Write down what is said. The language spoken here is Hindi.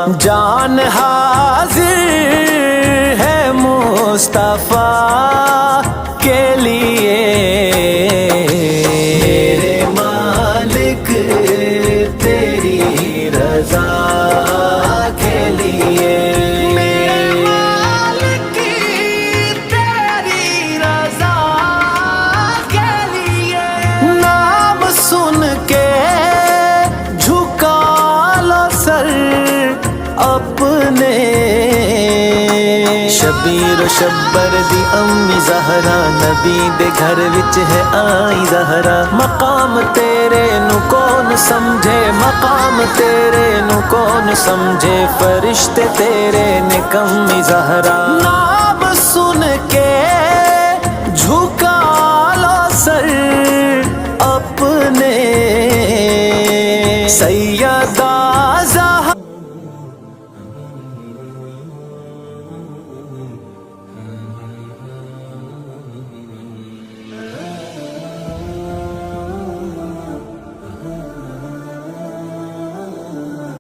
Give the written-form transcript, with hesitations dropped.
जान हाजिर है मुस्तफा के लिए, मेरे मालिक तेरी रजा के लिए, मेरे मालिक तेरी रजा के लिए। नाम सुन के झुका लो सर अपने, शबीर शब्बर दी अम्मी ज़हरा, नबी दे घर विच है आई ज़हरा। मकाम तेरे नु कौन समझे, मकाम तेरे नु कौन समझे, फरिश्ते तेरे ने कम्मी ज़हरा। नाम सुन के झुका लो सर अपने, सही